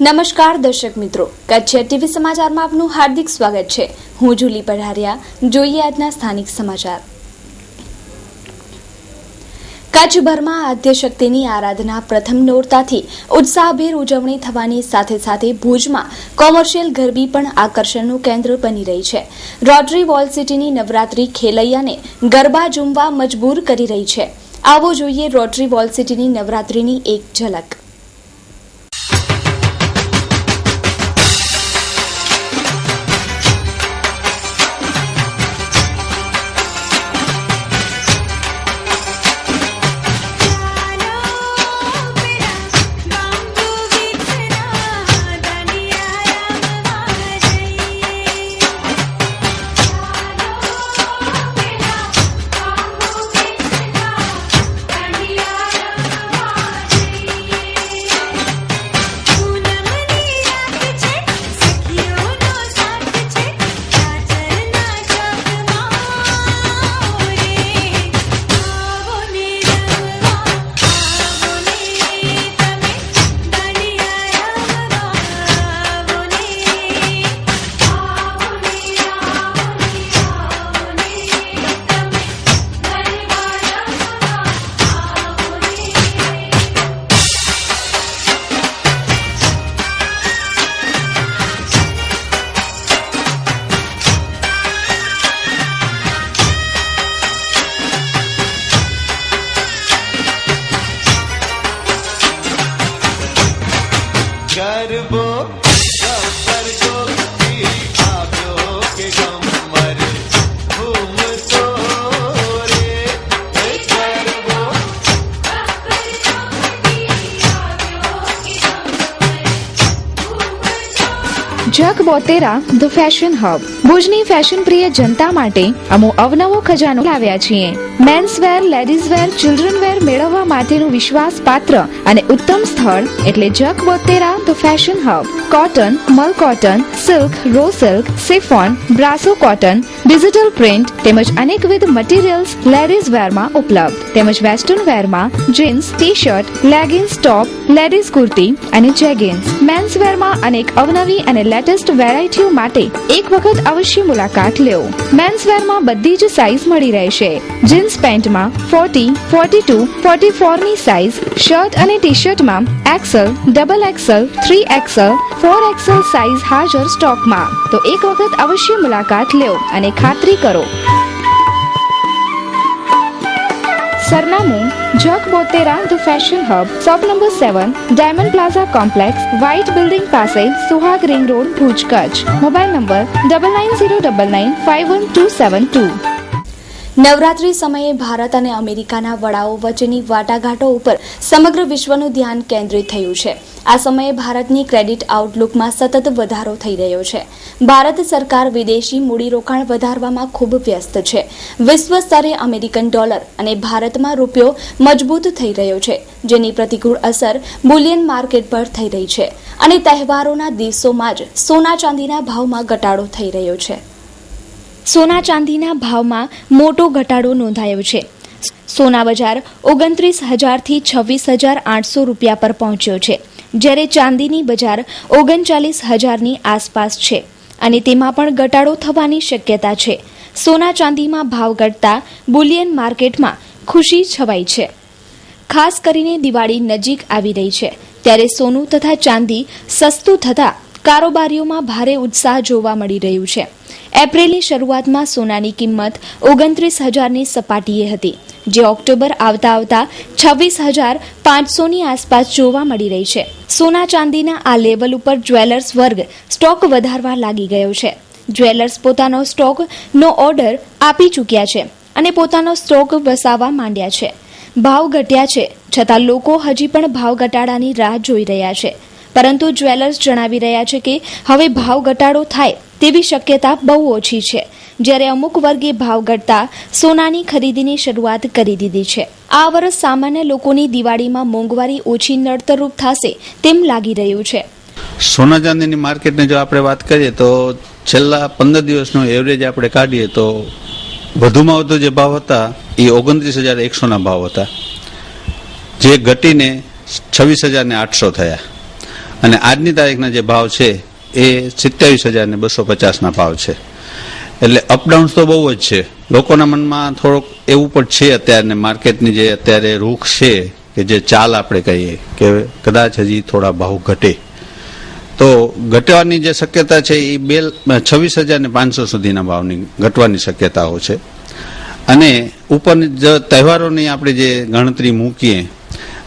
નમસ્કાર દર્શક મિત્રો, કચ્છ ટીવી સમાચારમાં આપનું હાર્દિક સ્વાગત છે। હું જુલી પઢારિયા। જોઈએ આજના સ્થાનિક સમાચાર। કચ્છભરમાં આદ્યશક્તિની આરાધના પ્રથમ નોરતાથી ઉત્સાહભેર ઉજવણી થવાની સાથે સાથે ભુજમાં કોમર્શિયલ ગરબી પણ આકર્ષણનું કેન્દ્ર બની રહી છે। રોટરી વોલ સિટીની નવરાત્રી ખેલૈયાને ગરબા ઝૂમવા મજબૂર કરી રહી છે। આવો જોઈએ રોટરી વોલ સિટીની નવરાત્રીની એક ઝલક। Jag Botera the fashion hub ભુજની ફેશન પ્રિય જનતા માટે અમો અવનવો ખજાનો લાવ્યા છીએ। Men's wear, ladies wear, children wear મેળવવા માટેનું વિશ્વાસપાત્ર અને ઉત્તમ સ્થળ એટલે Jag Botera the fashion hub. Cotton, mul cotton, silk, raw silk, chiffon, brasso cotton, digital print તેમજ અનેકવિધ મટીરિયલ્સ લેડીઝ વેરમાં ઉપલબ્ધ તેમજ વેસ્ટર્ન વેરમાં jeans, T shirt, leggings, top, ladies kurti અને જેગિન્સ। મેન્સ વેરમાં અનેક અવનવી અને લેટેસ્ટ વેરાયટીઓ માટે એક વખત અવશ્ય મુલાકાત લો। મેન્સ વેરમાં બધી જ સાઇઝ મળી રહેશે। જીન્સ પેન્ટમાં 40, 42, 44 ની સાઇઝ, શર્ટ અને ટી શર્ટમાં XL, XXL, 3XL, 4XL size હાજર સ્ટોકમાં। તો એક વખત અવશ્ય મુલાકાત લો અને ખાતરી કરો। સરનામું Jag Botera the fashion hub, shop number 7, diamond plaza complex, white building પાસે, Suhag ring road, Bhuj, Kutch. Mobile number 9909951272। Navratri સમયે ભારત અને અમેરિકાના વડાઓ વચ્ચેની વાટાઘાટો ઉપર સમગ્ર વિશ્વનું ધ્યાન કેન્દ્રિત થયું છે। આ સમયે ભારતની ક્રેડિટ આઉટલુકમાં સતત વધારો થઈ રહ્યો છે। ભારત સરકાર વિદેશી મૂડીરોકાણ વધારવામાં ખૂબ વ્યસ્ત છે। વિશ્વ સ્તરે અમેરિકન ડોલર અને ભારતમાં રૂપિયો મજબૂત થઈ રહ્યો છે, જેની પ્રતિકૂળ અસર બુલિયન માર્કેટ પર થઈ રહી છે અને તહેવારોના દિવસોમાં જ સોના ચાંદીના ભાવમાં ઘટાડો થઈ રહ્યો છે। સોના ચાંદીના ભાવમાં મોટો ઘટાડો નોંધાયો છે। સોના બજાર 29,000 થી 26,800 રૂપિયા પર પહોંચ્યો છે, જ્યારે ચાંદીની બજાર 39,000ની આસપાસ છે અને તેમાં પણ ઘટાડો થવાની શક્યતા છે। સોના ચાંદીમાં ભાવ ઘટતા બુલિયન માર્કેટમાં ખુશી છવાઈ છે। ખાસ કરીને દિવાળી નજીક આવી રહી છે ત્યારે સોનું તથા ચાંદી સસ્તું થતા કારોબારીઓમાં ભારે ઉત્સાહ જોવા મળી રહ્યું છે। એપ્રિલની શરૂઆતમાં સોનાની કિંમત 29,000ની સપાટીએ હતી, જે ઓક્ટોબર આવતા 26,500ની આસપાસ જોવા મળી રહી છે। સોના ચાંદીના આ લેવલ ઉપર જ્વેલર્સ વર્ગ સ્ટોક વધારવા લાગી ગયો છે। જ્વેલર્સ પોતાનો સ્ટોકનો ઓર્ડર આપી ચૂક્યા છે અને પોતાનો સ્ટોક વસાવવા માંડ્યા છે। ભાવ ઘટ્યા છે છતાં લોકો હજી પણ ભાવ ઘટાડાની રાહ જોઈ રહ્યા છે, પરંતુ જ્વેલર્સ જણાવી રહ્યા છે કે હવે ભાવ ઘટાડો થાય તેવી શક્યતા બહુ ઓછી છે, જ્યારે અમુક વર્ગે ભાવ ઘટતા સોનાની ખરીદીની શરૂઆત કરી દીધી છે। આ વર્ષ સામાન્ય લોકોની દિવાળીમાં મોંઘવારી ઓછી નડતરરૂપ થશે તેમ લાગી રહ્યું છે। સોના ચાંદીની માર્કેટની જો આપણે વાત કરીએ તો છેલ્લા 15 દિવસનો એવરેજ આપણે કાઢીએ તો વધુમાં વધુ જે ભાવ હતા એ 29,100ના ભાવ હતા, જે ઘટીને 26,800 થયા। અને આજની તારીખના જે ભાવ છે એ 27,250ના ભાવ છે. એટલે અપડાઉન્સ તો બહુ જ છે. લોકોના મનમાં થોડોક એવું પણ છે અત્યારે માર્કેટની જે અત્યારે રૂખ છે કે જે ચાલ આપણે કહીએ કે કદાચ હજી થોડા ભાવ ઘટે, તો ઘટવાની જે શક્યતા છે એ 26,500 સુધીના ભાવની ઘટવાની શક્યતાઓ છે. અને ઉપરની તહેવારોની આપણે જે ગણતરી મૂકીએ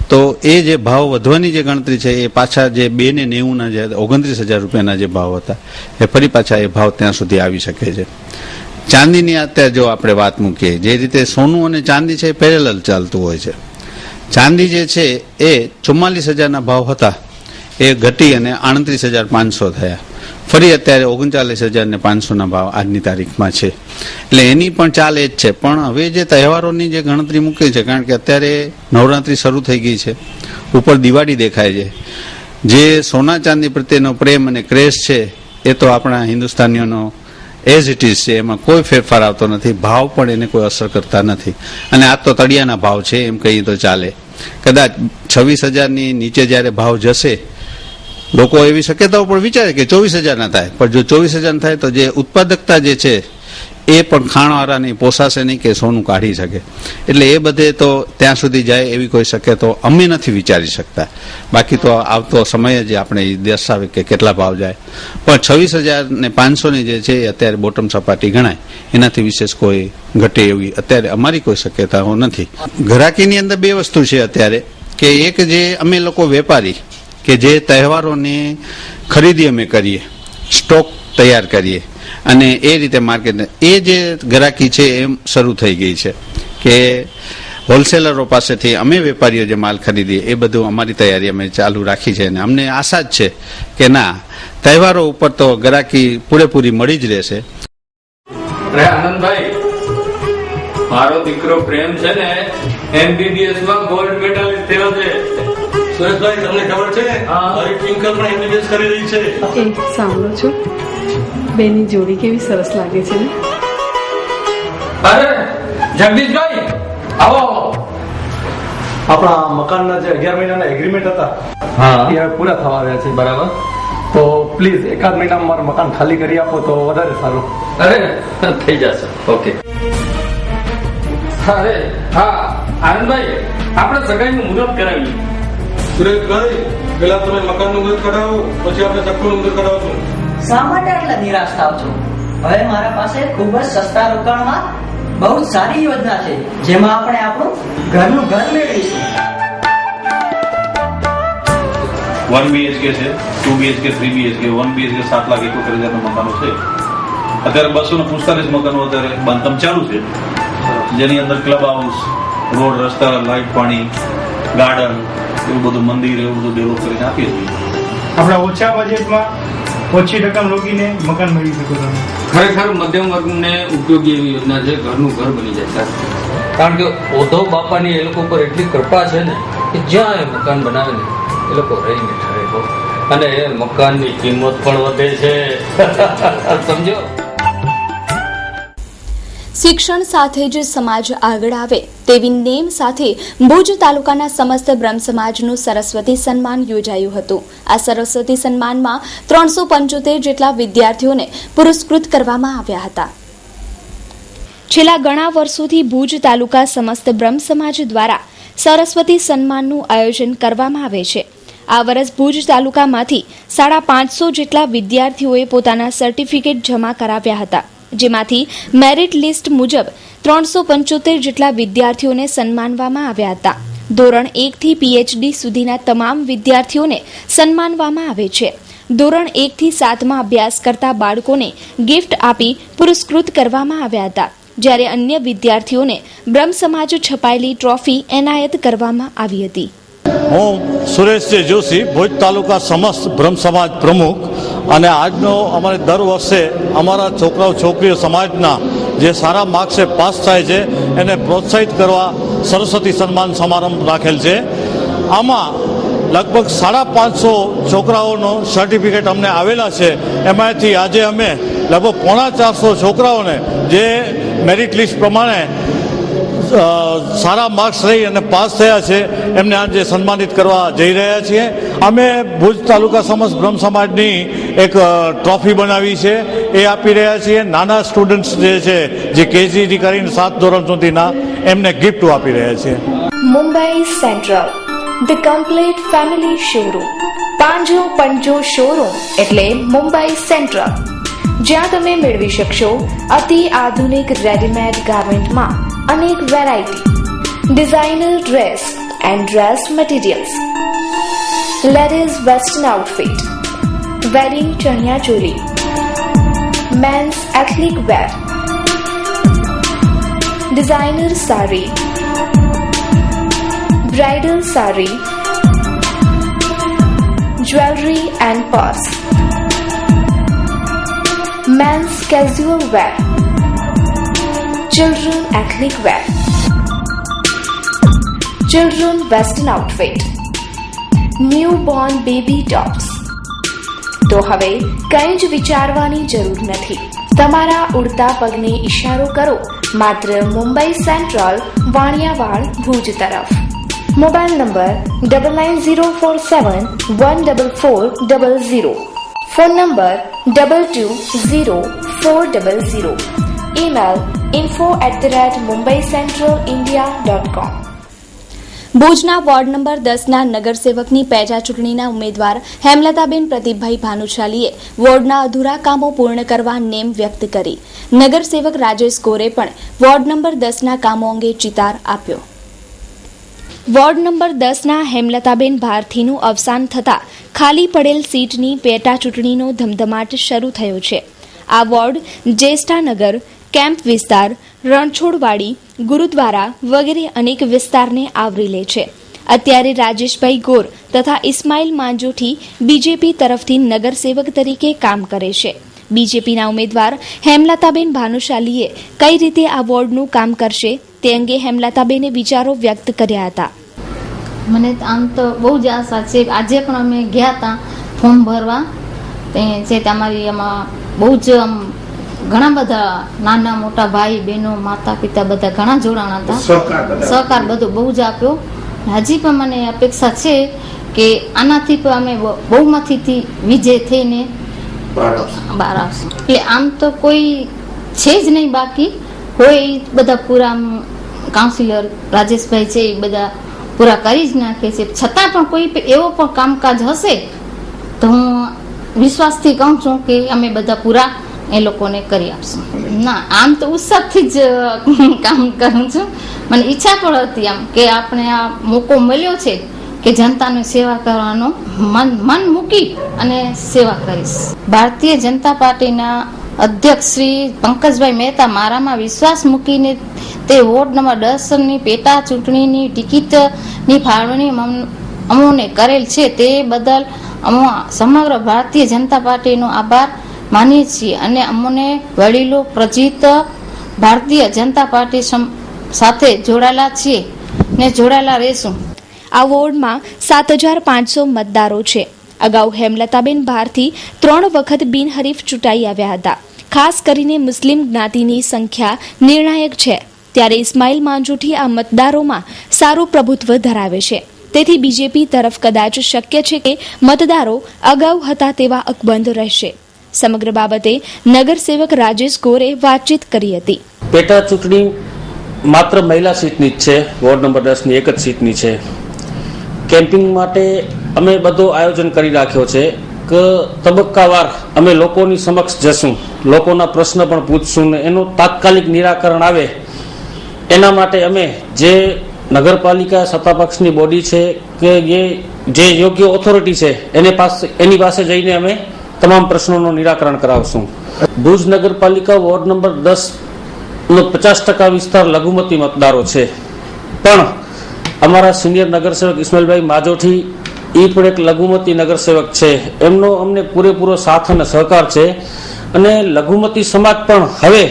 તો એ જે ભાવ વધવાની જે ગણતરી છે એ પાછા જે 2,90ના જે 29,000 રૂપિયાના જે ભાવ હતા એ ફરી પાછા એ ભાવ ત્યાં સુધી આવી શકે છે. ચાંદીની અત્યારે જો આપણે વાત મૂકીએ, જે રીતે સોનું અને ચાંદી છે એ પેરેલલ ચાલતું હોય છે. ચાંદી જે છે એ 44,000ના ભાવ હતા એ ઘટી અને 38,500 થયા. ફરી અત્યારે 39,500ના ભાવ આજની તારીખમાં છે. એટલે એની પણ ચાલ એ જ છે. પણ હવે જે તહેવારોની જે ગણતરી મૂકી છે, કારણ કે અત્યારે નવરાત્રી શરૂ થઈ ગઈ છે, ઉપર દિવાળી દેખાય છે, જે સોના ચાંદી પ્રત્યેનો પ્રેમ અને ક્રેઝ છે એ તો આપણા હિન્દુસ્તાનીઓનો એઝ ઇટ ઇઝ છે, એમાં કોઈ ફેરફાર આવતો નથી. ભાવ પણ એને કોઈ અસર કરતા નથી. અને આ તો તળિયાના ભાવ છે એમ કહીએ તો ચાલે. કદાચ 26,000ની નીચે જ્યારે ભાવ જશે, લોકો એવી શક્યતાઓ પણ વિચારે કે 24,000ના થાય, પણ જો 24,000 થાય તો જે ઉત્પાદકતા જે છે એ પણ ખાણવાળાની પોસાશે નહીં કે સોનું કાઢી શકે. એટલે એ બધે તો ત્યાં સુધી જાય એવી કોઈ શક્યતા અમે નથી વિચારી શકતા. બાકી તો આવતો સમય જ આપણે દર્શાવે કે કેટલા ભાવ જાય. પણ 26,500ની જે છે એ અત્યારે બોટમ સપાટી ગણાય, એનાથી વિશેષ કોઈ ઘટે એવી અત્યારે અમારી કોઈ શક્યતાઓ નથી. ઘરાકીની અંદર બે વસ્તુ છે અત્યારે, કે એક જે અમે લોકો વેપારી કે જે તહેવારોની ખરીદી અમે કરીએ, સ્ટોક તૈયાર કરીએ અને એ રીતે માર્કેટ, એ જે ગ્રાહકી છે એમ શરૂ થઈ ગઈ છે કે હોલસેલરો પાસેથી અમે વેપારીઓ જે માલ ખરીદીએ એ બધું અમારી તૈયારી અમે ચાલુ રાખી છે. અને અમને આશા જ છે કે ના, તહેવારો ઉપર તો ગ્રાહકી પૂરેપૂરી મળી જ રહેશે. આનંદભાઈ, મારો દીકરો પ્રેમ છે ને MBBS માં ગોલ્ડ મેડલિસ્ટ થયો છે. સુરેશભાઈ, તમને ખબર છે મારી ટ્વિંકલ પણ MBBS કરી રહી છે. સાંભળો છો, બેની જોડી કેવી સરસ લાગે છે ને? અરે જગદીશભાઈ, આવો. આપણા મકાનના જે 11 મહિનાના એગ્રીમેન્ટ હતા હા, એ હવે પૂરા થવા આવ્યા છે. બરાબર. તો પ્લીઝ એકાદ મહિનામાં મારું મકાન ખાલી કરી આપો તો વધારે સારું. અરે થઈ જશે. ઓકે. અરે હા આનંદભાઈ, આપણે સગાઈનું મુહૂર્ત કરાવીએ. સુરેશભાઈ, પેલા તમે મકાનનું મુહૂર્ત કરાવો, પછી આપણે ચક્કુનું મુહૂર્ત કરાવશું. શા માટે આટલા નિરાશ થાવ છો? હવે મારા પાસે ખૂબ જ સસ્તા રોકાણમાં બહુ જ સારી યોજના છે, જેમાં આપણે આપણું ઘરનું ઘર મેળવીશું. 1 BHK છે, 2 BHK, 3 BHK, 1 BHK 7,71,000 મકાનો છે. અત્યારે 245 મકાનો અત્યારે બાંધકામ ચાલુ છે, જેની અંદર ક્લબ હાઉસ, રોડ, રસ્તા, લાઇટ, પાણી, ગાર્ડન, એવું બધું, મંદિર, એવું બધું ડેવલપ કરીને આપીએ છીએ. આપણા ઓછા બજેટમાં ઓછી રકમ રોકીને મકાન મેળવી શકો તમે. ખરેખર મધ્યમ વર્ગને ઉપયોગી એવી યોજના છે. ઘરનું ઘર બની જાય સાહેબ. કારણ કે ઉદ્ધવ બાપાની એ લોકો પર એટલી કૃપા છે ને કે જ્યાં એ મકાન બનાવે ને એ લોકો રહીને ઠરે હો. અને એ મકાનની કિંમત પણ વધે છે. સમજો. શિક્ષણ સાથે જ સમાજ આગળ આવે તેવી નેમ સાથે ભુજ તાલુકાના સમસ્ત બ્રહ્મ સમાજનું સરસ્વતી સન્માન યોજાયું હતું. આ સરસ્વતી સન્માનમાં 375 જેટલા વિદ્યાર્થીઓને પુરસ્કૃત કરવામાં આવ્યા હતા. છેલ્લા ઘણા વર્ષોથી ભુજ તાલુકા સમસ્ત બ્રહ્મ સમાજ દ્વારા સરસ્વતી સન્માનનું આયોજન કરવામાં આવે છે. આ વર્ષ ભુજ તાલુકામાંથી 550 જેટલા વિદ્યાર્થીઓએ પોતાના સર્ટિફિકેટ જમા કરાવ્યા હતા, જેમાંથી મેરિટ લિસ્ટ મુજબ 375 જેટલા વિદ્યાર્થીઓને સન્માનવામાં આવ્યા હતા. ધોરણ 1 થી PhD સુધીના તમામ વિદ્યાર્થીઓને સન્માનવામાં આવે છે. ધોરણ 1 થી 7માં અભ્યાસ કરતા બાળકોને ગિફ્ટ આપી પુરસ્કૃત કરવામાં આવ્યા હતા, જ્યારે અન્ય વિદ્યાર્થીઓને બ્રહ્મ સમાજ છપાયેલી ટ્રોફી એનાયત કરવામાં આવી હતી. હું સુરેશ જોશી, ભુજ તાલુકા સમસ્ત બ્રહ્મ સમાજ પ્રમુખ, અને આજનો અમારે દર વર્ષે અમારા છોકરાઓ છોકરીઓ સમાજના જે સારા માર્ક્સે પાસ થાય છે એને પ્રોત્સાહિત કરવા સરસ્વતી સન્માન સમારંભ રાખેલ છે. આમાં લગભગ 550 છોકરાઓનો સર્ટિફિકેટ અમને આવેલા છે. એમાંથી આજે અમે લગભગ 450 છોકરાઓને જે મેરિટ લિસ્ટ પ્રમાણે સારા માર્ક્સ લઈ અને પાસ થયા છે એમને આજે સન્માનિત કરવા જઈ રહ્યા છીએ. અમે ભુજ તાલુકા સમસ્ત બ્રહ્મ સમાજની એક ટ્રોફી બનાવી છે, એ આપી રહ્યા છીએ. નાના સ્ટુડન્ટ્સ જે છે, જે કેજીથી કરીને 7 ધોરણ સુધીના, એમને ગિફ્ટ આપી રહ્યા છીએ. Mumbai central, the complete family showroom. પાંજો પંજો શોરૂમ એટલે મુંબઈ સેન્ટ્રલ, જ્યાં તમે મેળવી શકશો અતિ આધુનિક રેડીમેડ ગાર્મેન્ટમાં અનેક variety, designer dress and dress materials, ladies western outfit, wedding ચણિયા ચોલી, men's ethnic wear, designer sari, bridal sari, jewelry and purse, men's casual wear, children ethnic wear, children western outfit, newborn baby tops. તો હવે કંઈ જ વિચારવાની જરૂર નથી. તમારા ઉડતા પગને ઈશારો કરો માત્ર મુંબઈ સેન્ટ્રલ, વાણિયાવાડ, ભુજ તરફ. Mobile number 9904714400, phone number 220400, email info@mumbaicentralindia.com. ભુજના વોર્ડ નંબર 10ના નગરસેવકની પેટા ચૂંટણીના ઉમેદવાર હેમલતાબેન પ્રદીપભાઈ ભાનુશાલીએ વોર્ડના અધૂરા કામો પૂર્ણ કરવા નેમ વ્યક્ત કરી. નગરસેવક રાજેશ ગોરે પણ વોર્ડ નંબર 10ના કામો અંગે ચિતાર આપ્યો. વોર્ડ નંબર 10ના હેમલતાબેન ભારથીનું અવસાન થતાં ખાલી પડેલ સીટની પેટા ચૂંટણીનો ધમધમાટ શરૂ થયો છે. આ વોર્ડ જ્યેષ્ઠાનગર, કેમ્પ વિસ્તાર, રણછોડવાડી, ગુરુદ્વારા વગેરે અનેક વિસ્તારને આવરી લે છે. અત્યારે રાજેશભાઈ ગોર તથા ઇસ્માઇલ માંજોઠી બીજેપી તરફથી નગરસેવક તરીકે કામ કરે છે. બીજેપીના ઉમેદવાર હેમલતાબેન ભાનુશાલીએ કઈ રીતે આ વોર્ડનું કામ કરશે તે અંગે હેમલતાબેને વિચારો વ્યક્ત કર્યા હતા. મને આમ તો બહુ જ આશા છે. આજે પણ અમે ગયા હતા ફોર્મ ભરવા, તે છે તમારી આમાં બહુ જ આમ ઘણા બધા નાના મોટા ભાઈ બહેનો માતા પિતા બધા ઘણા જોડાણા હતા. સહકાર બધો બહુ જ આપ્યો. હજી પણ મને અપેક્ષા છે કે આનાથી પણ અમે બહુમતીથી વિજય થઈને બહાર આવશું. એટલે આમ તો કોઈ છે જ નહીં, બાકી હોય બધા પૂરા કાઉન્સિલર રાજેશભાઈ છે એ બધા પૂરા કરી જ નાખે છે. છતાં પણ કોઈ એવો પણ કામકાજ હશે તો હું વિશ્વાસથી કહું છું કે અમે બધા પૂરા એ લોકોને કરી આપશું. ના, આમ તો ઉત્સાહથી જ કામ કરું છું. મને ઈચ્છા પણ હતી આમ કે આપણે આ મોકો મળ્યો છે કે જનતાની સેવા કરવાનો મન મૂકી અને સેવા કરીશ. ભારતીય જનતા પાર્ટીના અધ્યક્ષ શ્રી પંકજભાઈ મહેતા મારામાં વિશ્વાસ મૂકીને તે વોર્ડ નંબર 10ની પેટા ચૂંટણીની ટિકિટની ફાળવણી અમોને કરેલ છે. તે બદલ અમે સમગ્ર ભારતીય જનતા પાર્ટીનો આભાર માનીએ છીએ અને અમને વડીલો પ્રજીત ભારતીય જનતા પાર્ટી સાથે જોડાયેલા છીએ ને જોડાયેલા રહેશું. આ વોર્ડમાં 7,500 મતદારો છે. અગાઉ હેમલતાબેન ભારથી 3 વખત બિનહરીફ ચૂંટાઈ આવ્યા હતા. ખાસ કરીને મુસ્લિમ જ્ઞાતિની સંખ્યા નિર્ણાયક છે, ત્યારે ઇસ્માઇલ માંજોઠી આ મતદારોમાં સારું પ્રભુત્વ ધરાવે છે. તેથી બીજેપી તરફ કદાચ શક્ય છે કે મતદારો અગાઉ હતા તેવા અકબંધ રહેશે. સમગ્ર બાબતે નગરસેવક રાજેશ ગોરે વાતચીત કરી હતી. પેટા ચૂંટણી માત્ર મહિલા સીટની જ છે. વોર્ડ નંબર 10ની એક જ સીટની છે. કેમ્પિંગ માટે અમે બધો આયોજન કરી રાખ્યો છે કે તબક્કાવાર અમે લોકોની સમક્ષ જશું, લોકોના પ્રશ્ન પણ પૂછશું ને એનું તાત્કાલિક નિરાકરણ આવે એના માટે અમે જે નગરપાલિકા સત્તાપક્ષની બોડી છે કે જે યોગ્ય ઓથોરિટી છે એની પાસે જઈને અમે તમામ પ્રશ્નોનું નિરાકરણ કરાવશું. ભુજ નગરપાલિકા વોર્ડ નંબર 10નો 50% વિસ્તાર લઘુમતી મતદારો છે, પણ અમારા સિનિયર નગરસેવક ઇસ્માઇલભાઈ માજોઠી એ પણ એક લઘુમતી નગરસેવક છે. એમનો અમને પૂરેપૂરો સાથ અને સહકાર છે અને લઘુમતી સમાજ પણ હવે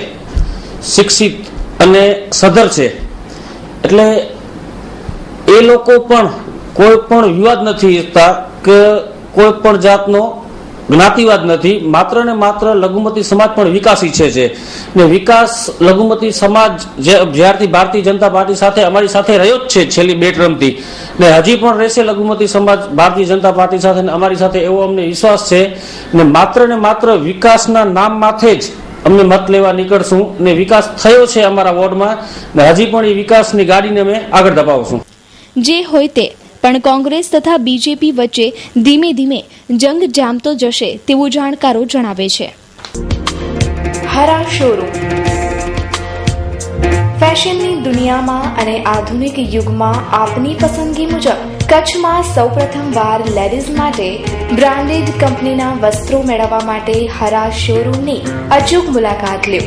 શિક્ષિત અને સધર છે. એટલે એ લોકો પણ કોઈ પણ વિવાદ નથી ઈચ્છતા કે કોઈ પણ જાતનો જ્ઞાતિવાદ નથી, માત્ર ને માત્ર લઘુમતી સમાજ પણ વિકાસ ઈચ્છે છે ને વિકાસ લઘુમતી સમાજ જે જ્યારથી ભારતીય જનતા પાર્ટી સાથે અમારી સાથે રહ્યો જ છે છેલ્લી 2 ટર્મથી ને હજી પણ રહેશે લઘુમતી સમાજ ભારતીય જનતા પાર્ટી સાથે ને અમારી સાથે એવો અમને વિશ્વાસ છે ને માત્ર વિકાસના નામ માથે જ અમને મત લેવા નીકળશું ને વિકાસ થયો છે અમારા વોર્ડમાં ને હજી પણ એ વિકાસની ગાડીને અમે આગળ ધપાવશું. જે હોય તે પણ કોંગ્રેસ તથા બીજેપી વચ્ચે ધીમે ધીમે જંગ જામતો જશે તેવું જાણકારો જણાવે છે. હરા શોરૂમ ફેશનની દુનિયામાં અને આધુનિક યુગમાં આપની પસંદગી મુજબ કચ્છમાં સૌપ્રથમવાર લેડીઝ માટે બ્રાન્ડેડ કંપનીના વસ્ત્રો મેળવવા માટે હરા શોરૂમની અચૂક મુલાકાત લો,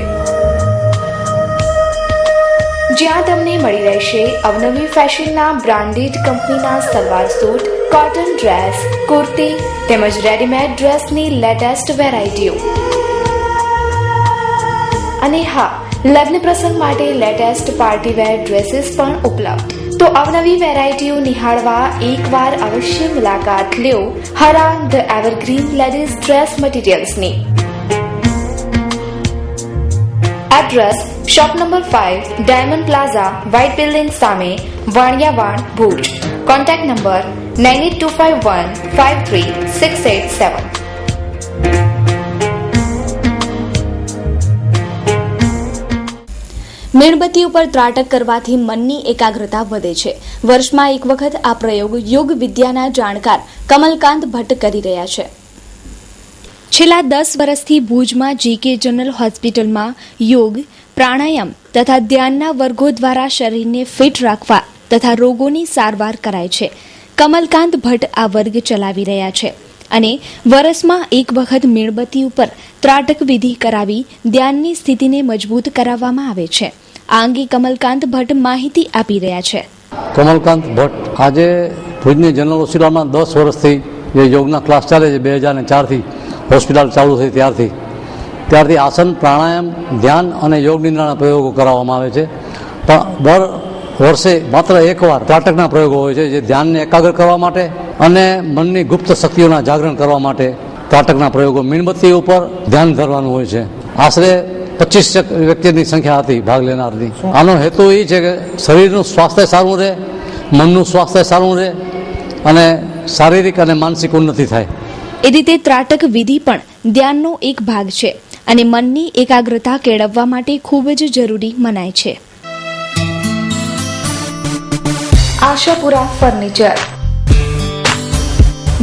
જ્યાં તમને મળી રહેશે અવનવી ફેશનના બ્રાન્ડેડ કંપનીના salwar suit, cotton dress, kurti તેમજ રેડીમેડ ડ્રેસની લેટેસ્ટ વેરાયટીઓ. અને હા, લગ્ન પ્રસંગ માટે લેટેસ્ટ પાર્ટીવેર ડ્રેસીસ પણ ઉપલબ્ધ. તો અવનવી વેરાયટીઓ નિહાળવા એકવાર અવશ્ય મુલાકાત લ્યો Hara the evergreen ladies dress મટીરિયલ્સની. Address shop number 5, diamond plaza, white building સામે, વાણિયાવાડ, ભુજ. Contact number 9825153687. મીણબત્તી ઉપર ત્રાટક કરવાથી મનની એકાગ્રતા વધે છે. વર્ષમાં એક વખત આ પ્રયોગ યોગ વિદ્યાના જાણકાર કમલકાંત ભટ્ટ કરી રહ્યા છે. છેલ્લા 10 વર્ષથી ભુજમાં જીકે જનરલ હોસ્પિટલમાં યોગ, પ્રાણાયામ તથા ધ્યાનના વર્ગો દ્વારા શરીરને ફિટ રાખવા તથા રોગોની સારવાર કરાય છે. કમલકાંત ભટ્ટ આ વર્ગ ચલાવી રહ્યા છે અને વર્ષમાં એક વખત મીણબત્તી ઉપર ત્રાટક વિધિ કરાવી ધ્યાનની સ્થિતિને મજબૂત કરાવવામાં આવે છે. આ અંગે કમલકાંત ભટ્ટ માહિતી આપી રહ્યા છે. કમલકાંત ભટ્ટ આજે ભુજની જનરલ હોસ્પિટલમાં 10 વર્ષથી જે યોગના ક્લાસ ચાલે છે, 2004થી હોસ્પિટલ ચાલુ થઈ ત્યારથી આસન, પ્રાણાયામ, ધ્યાન અને યોગ નિદ્રાના પ્રયોગો કરાવવામાં આવે છે. પણ દર વર્ષે માત્ર એકવાર ત્રાટકના પ્રયોગો હોય છે, જે ધ્યાનને એકાગ્ર કરવા માટે અને મનની ગુપ્ત શક્તિઓના જાગરણ કરવા માટે ત્રાટકના પ્રયોગો મીણબત્તી ઉપર ધ્યાન ધરવાનું હોય છે. આશરે 25 વ્યક્તિની સંખ્યા હતી ભાગ લેનારની. આનો હેતુ એ છે કે શરીરનું સ્વાસ્થ્ય સારું રહે, મનનું સ્વાસ્થ્ય સારું રહે અને શારીરિક અને માનસિક ઉન્નતિ થાય. એ રીતે ત્રાટક વિધિ પણ ધ્યાનનો એક ભાગ છે અને મનની એકાગ્રતા કેળવવા માટે ખૂબ જ જરૂરી મનાય છે. આશાપુરા ફર્નિચર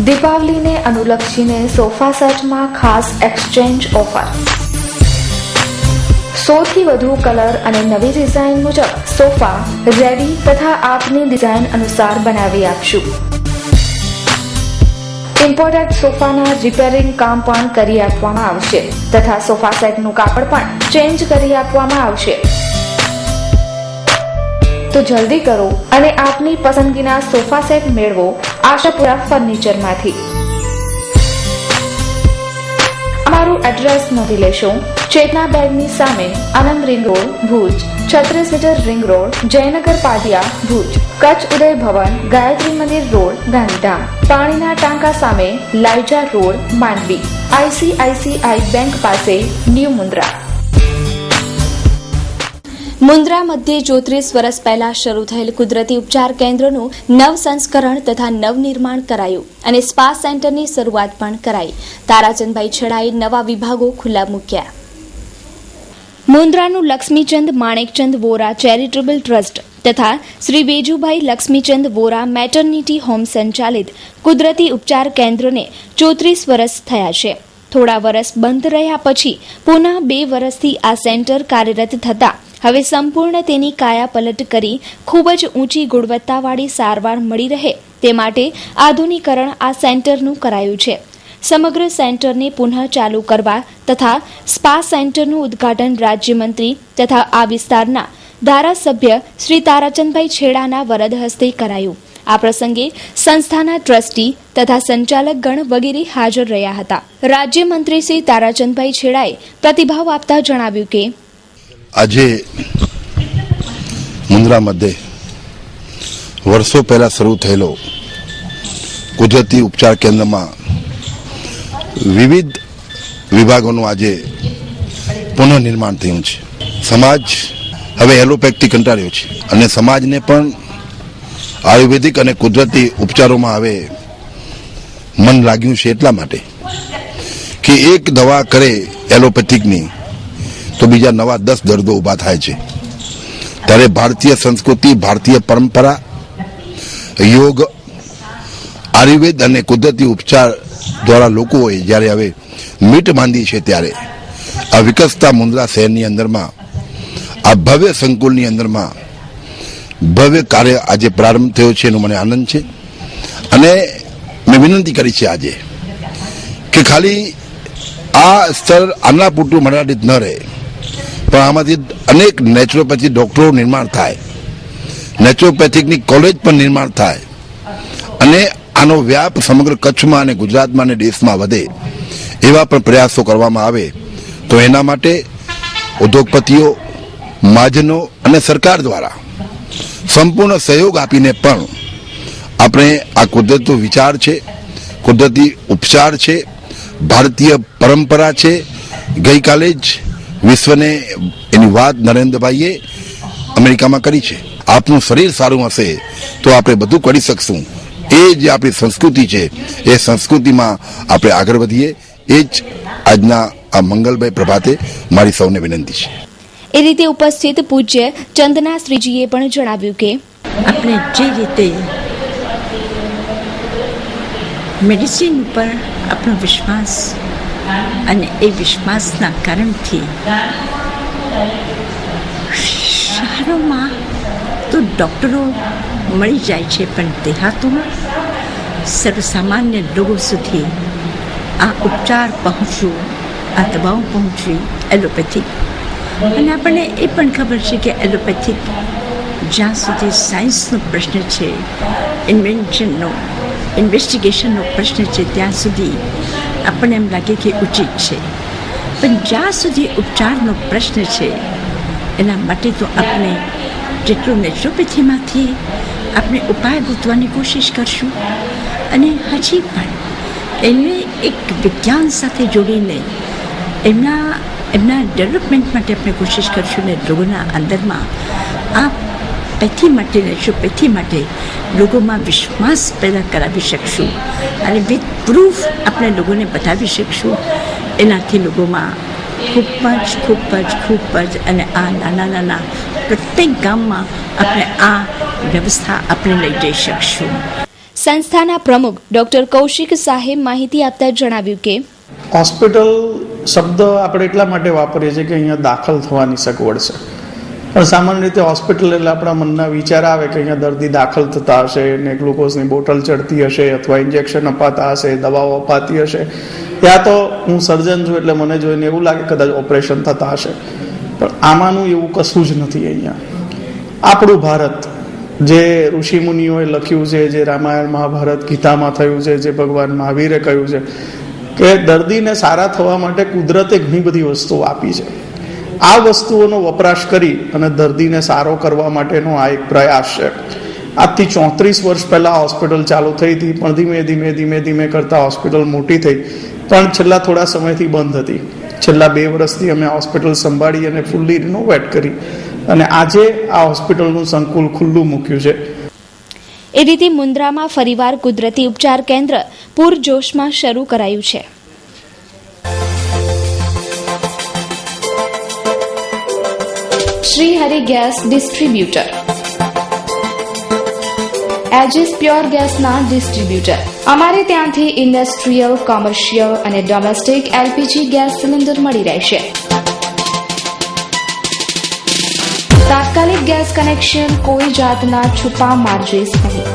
દીપાવલીને અનુલક્ષીને સોફા સેટમાં ખાસ એક્સચેન્જ ઓફર. 100થી વધુ કલર અને નવી ડિઝાઇન મુજબ સોફા રેડી તથા આપની ડિઝાઇન અનુસાર બનાવી આપશું. ઇમ્પોર્ટેડ સોફાના રિપેરિંગ કામ પણ કરી આપવામાં આવશે તથા સોફા સેટનું કાપડ પણ ચેન્જ કરી આપવામાં આવશે. તો જલ્દી કરો અને આપની પસંદગીના સોફા સેટ મેળવો આશાપુરા ફર્નિચરમાંથી. અમારું એડ્રેસ નોંધી લેશો. ચેતના બેગની સામે, Anand ring road, Bhuj. 36 meter ring road, Jaynagar પાટિયા, ભુજ. કચ્છ ઉદય ભવન, ગાયત્રી મંદિર રોડ, ગાંધીધામ. પાણીના ટાંકા સામે, Laija road, Mandvi. ICICI bank પાસે, ન્યૂ મુન્દ્રા. મુન્દ્રા મધ્યે 34 વર્ષ પહેલા શરૂ થયેલ કુદરતી ઉપચાર કેન્દ્રનું નવ સંસ્કરણ તથા નવનિર્માણ કરાયું અને સ્પા સેન્ટરની શરૂઆત પણ કરાઈ. તારાચંદભાઈ છેડાએ નવા વિભાગો ખુલ્લા મૂક્યા. મુન્દ્રાનું લક્ષ્મીચંદ માણેકચંદ વોરા ચેરિટેબલ ટ્રસ્ટ તથા શ્રી બેજુભાઈ લક્ષ્મીચંદ વોરા મેટર્નિટી હોમ સંચાલિત કુદરતી ઉપચાર કેન્દ્રને 34 વર્ષ થયા છે. થોડા વર્ષ બંધ રહ્યા પછી પુનઃ 2 વર્ષથી આ સેન્ટર કાર્યરત થતા હવે સંપૂર્ણ તેની કાયાપલટ કરી ખૂબ જ ઊંચી ગુણવત્તાવાળી સારવાર મળી રહે તે માટે આધુનિકરણ આ સેન્ટરનું કરાયું છે. સમગ્ર સેન્ટરને પુનઃ ચાલુ કરવા તથા સ્પા સેન્ટરનું ઉદ્ઘાટન રાજ્યમંત્રી તથા આ વિસ્તારના ધારાસભ્ય શ્રી તારાચંદભાઈ છેડાના વરદ હસ્તે કરાયું. આ પ્રસંગે સંસ્થાના ટ્રસ્ટી તથા સંચાલક ગણ વગેરે હાજર રહ્યા હતા. રાજ્યમંત્રી શ્રી તારાચંદભાઈ છેડાએ પ્રતિભાવ આપતા જણાવ્યું કે આજે મુન્દ્રા મધ્યે વર્ષો પહેલા શરૂ થયેલો કુદરતી ઉપચાર કેન્દ્રમાં વિવિધ વિભાગોનું આજે પુનઃનિર્માણ થયું છે. સમાજ હવે એલોપેથથી કંટાળ્યો છે અને સમાજને પણ આયુર્વેદિક અને કુદરતી ઉપચારોમાં હવે મન લાગ્યું છે, એટલા માટે કે એક દવા કરે એલોપેથિકની તો બીજા નવા 10 દર્દો ઊભા થાય છે. ત્યારે ભારતીય સંસ્કૃતિ, ભારતીય પરંપરા, યોગ, આયુર્વેદ અને કુદરતી ઉપચાર દ્વારા લોકોએ જ્યારે હવે મીટ બાંધી છે, ત્યારે આ વિકસતા મુન્દ્રા શહેરની અંદરમાં, આ ભવ્ય સંકુલની અંદરમાં ભવ્ય કાર્ય આજે પ્રારંભ થયો છે, એનો મને આનંદ છે. અને મેં વિનંતી કરી છે આજે કે ખાલી આ સ્તર આના પૂરતું મર્યાદિત ન રહે, પણ આમાંથી અનેક નેચરોપેથી ડોક્ટરો નિર્માણ થાય, નેચરોપેથિકની કોલેજ પણ નિર્માણ થાય અને આનો વ્યાપ સમગ્ર કચ્છમાં અને ગુજરાતમાં અને દેશમાં વધે, એવા પણ પ્રયાસો કરવામાં આવે. તો એના માટે ઉદ્યોગપતિઓ, મહાજનો અને સરકાર દ્વારા સંપૂર્ણ સહયોગ આપીને પણ આપણે આ કુદરતી વિચાર છે, કુદરતી ઉપચાર છે, ભારતીય પરંપરા છે. ગઈકાલે જ વિશ્વને એની વાત નરેન્દ્રભાઈએ અમેરિકામાં કરી છે. આપનું શરીર સારું હશે તો આપણે બધું કરી શકશું. એ જે આપણી સંસ્કૃતિ છે, એ સંસ્કૃતિમાં આપણે આગળ વધીએ. એ જ આજના આ મંગલભાઈ પ્રભાતે મારી સૌને વિનંતી છે. એ રીતે ઉપસ્થિત પૂજ્ય ચંદના શ્રીજીએ પણ જણાવ્યું કે આપણે જે રીતે મેડિસિન ઉપર આપણો વિશ્વાસ અને એ વિશ્વાસના કારણથી શહેરોમાં તો ડૉક્ટરો મળી જાય છે, પણ દેહાતોમાં સર્વસામાન્ય લોકો સુધી આ ઉપચાર પહોંચવું, આ દવાઓ પહોંચવી એલોપેથિક. અને આપણને એ પણ ખબર છે કે એલોપેથિક જ્યાં સુધી સાયન્સનો પ્રશ્ન છે, ઇન્વેન્શનનો, ઇન્વેસ્ટિગેશનનો પ્રશ્ન છે, ત્યાં સુધી આપણને એમ લાગે કે ઉચિત છે. પણ જ્યાં સુધી ઉપચારનો પ્રશ્ન છે, એના માટે તો આપણે જેટલું નેચરોપેથીમાંથી આપણે ઉપાય ગોતવાની કોશિશ કરશું. અને હજી પણ એને એક વિજ્ઞાન સાથે જોડીને એમના ડેવલપમેન્ટ માટે આપણે કોશિશ કરશું ને લોકોના અંદરમાં આ પેથી માટે, નેચરોપેથી માટે લોકોમાં વિશ્વાસ પેદા કરાવી શકશું અને વિથ પ્રૂફ આપણે લોકોને બતાવી શકશું. એનાથી લોકોમાં ખૂબ જ અને આ નાના પ્રત્યેક ગામમાં આપણે આ વ્યવસ્થા આપણે લઈ જઈ શકશું. સંસ્થાના પ્રમુખ ડોક્ટર કૌશિક સાહેબ માહિતી આપતા જણાવ્યું કે હોસ્પિટલ શબ્દ આપણે એટલા માટે વાપરીએ છીએ કે અહીંયા દાખલ થવાની સગવડ છે, પણ સામાન્ય રીતે હોસ્પિટલ એટલે આપણા મનના વિચાર આવે કે અહીંયા દર્દી દાખલ થતા હશે ને ગ્લુકોઝની બોટલ ચડતી હશે અથવા ઇન્જેક્શન અપાતા હશે, દવાઓ અપાતી હશે. ત્યાં તો હું સર્જન છું એટલે મને જોઈને એવું લાગે કદાચ ઓપરેશન થતા હશે, પણ આમાંનું એવું કશું જ નથી. અહીંયા આપણું ભારત જે ઋષિમુનિઓએ લખ્યું છે, જે રામાયણ મહાભારત ગીતામાં થયું છે, જે ભગવાન મહાવીરે કહ્યું છે કે દર્દીને સારા થવા માટે કુદરતે ઘણી બધી વસ્તુઓ આપી છે. આ વસ્તુઓનો વપરાશ કરી અને દર્દીને સારો કરવા માટેનો આ એક પ્રયાસ છે. આજથી 34 વર્ષ પહેલા હોસ્પિટલ ચાલુ થઈ હતી, પણ ધીમે કરતા હોસ્પિટલ મોટી થઈ, પણ છેલ્લા થોડા સમયથી બંધ હતી. છેલ્લા 2 વર્ષથી અમે હોસ્પિટલ સંભાળી અને ફૂલ્લી રિનોવેટ કરી અને આજે આ હોસ્પિટલનું સંકુલ ખુલ્લું મૂક્યું છે. એ રીતે મુન્દ્રામાં ફરીવાર કુદરતી ઉપચાર કેન્દ્ર પૂરજોશમાં શરૂ કરાયું છે. Shri Hari gas distributor, Aegis pure ગેસના ડિસ્ટ્રીબ્યુટર. અમારે ત્યાંથી ઇન્ડસ્ટ્રીયલ, કોમર્શિયલ અને ડોમેસ્ટિક એલપીજી ગેસ સિલિન્ડર મળી રહેશે. તાત્કાલિક ગેસ કનેક્શન, કોઈ જાતના છુપા માર્જિસ નહીં.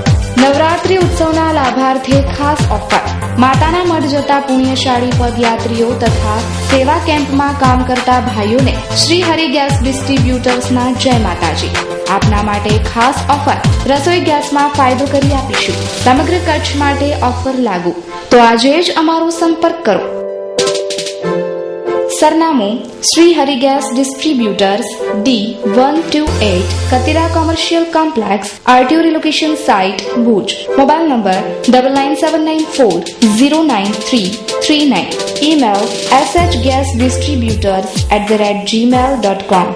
નવરાત્રી ઉત્સવના લાભાર્થે ખાસ ઓફર. માતાના મઢ જતા પુણ્યશાળી પદયાત્રીઓ તથા સેવા કેમ્પમાં કામ કરતા ભાઈઓને શ્રી હરિ ગેસ ડિસ્ટ્રીબ્યુટર્સના જય માતાજી. આપના માટે ખાસ ઓફર, રસોઈ ગેસમાં ફાયદો કરી આપીશું. સમગ્ર કચ્છ માટે ઓફર લાગુ. તો આજે જ અમારો સંપર્ક કરો. સરનામું Shri Hari gas distributors D128 Katira commercial complex RTO relocation site Bhuj. Mobile number 9974093339. Email shgasdistributors@gmail.com.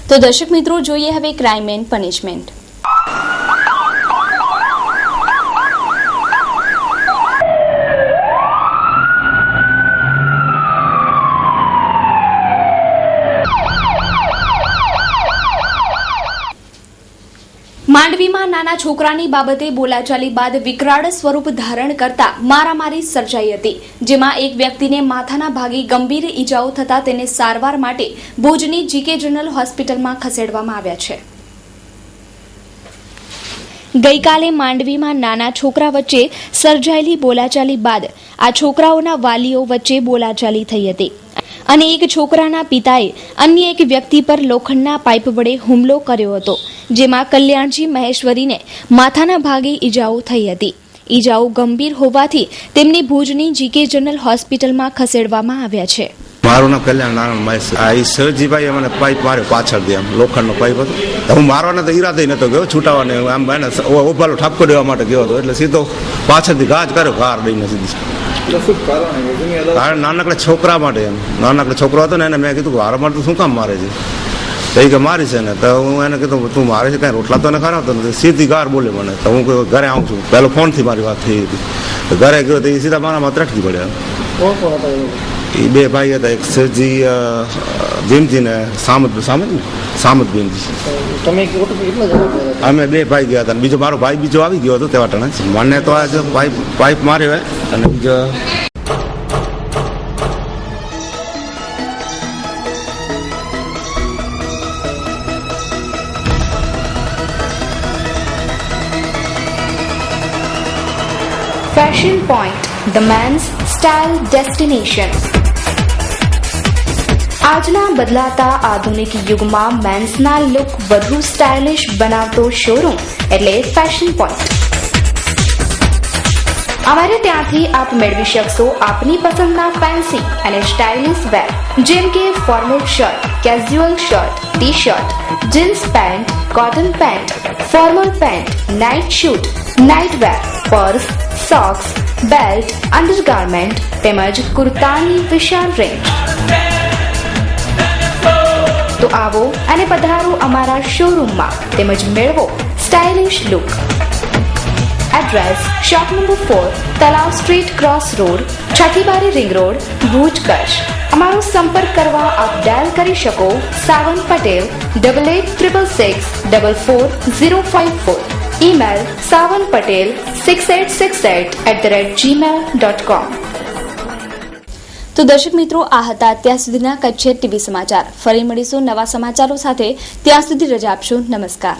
તો દર્શક મિત્રો, જોઈએ હવે ક્રાઇમ એન્ડ પનિશમેન્ટ. માંડવીમાં નાના છોકરાની બાબતે બોલાચાલી બાદ વિકરાળ સ્વરૂપ ધારણ કરતા મારામારી સર્જાઈ હતી, જેમાં એક વ્યક્તિને માથાના ભાગે ગંભીર ઈજાઓ થતા તેને સારવાર માટે ભુજની GK જનરલ હોસ્પિટલમાં ખસેડવામાં આવ્યા છે. ગઈકાલે માંડવીમાં નાના છોકરા વચ્ચે સર્જાયેલી બોલાચાલી બાદ આ છોકરાઓના વાલીઓ વચ્ચે બોલાચાલી થઈ હતી અને એક છોકરાના પિતાએ અન્ય એક વ્યક્તિ પર લોખંડના પાઇપ વડે હુમલો કર્યો હતો, જેમાં કલ્યાણજી મહેશ્વરીને માથાના ભાગે ઈજાઓ થઈ હતી. ઈજાઓ ગંભીર હોવાથી તેમને ભુજની GK જનરલ હોસ્પિટલમાં ખસેડવામાં આવ્યા છે. મારું નામ કલ્યાણ નારાયણ મહેશ. આ સરજીભાઈ મને પાઇપ માર્યો પાછળથી, આમ લોખંડનો પાઇપ હતો. હું મારવાના તો ઈરાદે નતો ગયો, છૂટાવાને આમ એને ઉભાલો ઠપકો દેવા માટે ગયો હતો, એટલે સીધો પાછળથી ઘા જ કર્યો, ઘાર દઈને સીધી. નાનકડા છોકરા માટે, એમ નાનકડા છોકરો હતો ને એને મેં કીધું હારા માટે શું કામ મારે છે? તો એ કે મારી છે ને. તો હું એને કીધું તું મારે છે, કાંઈ રોટલા તો ને ખરાબ તો સીધી ગાર બોલે મને. તો હું ઘરે આવું છું, પહેલો ફોનથી મારી વાત થઈ હતી. ઘરે ગયો તો એ સીધા મારામાં ત્રટકી પડ્યા. એ બે ભાઈ હતા, એક સરજી ભીમજી ને સામત ભીમજી. અમે બે ભાઈ ગયા હતા, બીજો મારો ભાઈ બીજો આવી ગયો હતો તેવા ટાણે. મને તો આજે પાઇપ માર્યો હોય અને બીજો fashion point, the men's style destination. આજના બદલાતા આધુનિક યુગમાં મેન્સના લુક વધુ સ્ટાઇલિશ બનાવતો શોરૂમ એટલે ફેશન પોઈન્ટ. અમારે ત્યાંથી આપ મેળવી શકશો આપની પસંદના ફેન્સી અને સ્ટાઇલિશ વેર, જેમ કે formal shirt, casual shirt, T shirt, jeans pant, cotton pant, formal pant, night suit, night wear, purse, socks, belt, undergarment તેમજ કુર્તાની વિશાળ રેન્જ. તો આવો અને પધારો અમારા શોરૂમમાં તેમજ મેળવો stylish look. Address shop number 4, Talav street, cross road, Chhathibari ring road, Bhuj, Kutch. અમારો સંપર્ક કરવા આપ ડાયલ કરી શકો સાવન પટેલ 8866644054. Email savanpatel6868@gmail.com. તો દર્શક મિત્રો, આ હતા અત્યાર સુધીના કચ્છ TV સમાચાર. ફરી મળીશું નવા સમાચારો સાથે. ત્યાં સુધી રજા આપશો. નમસ્કાર.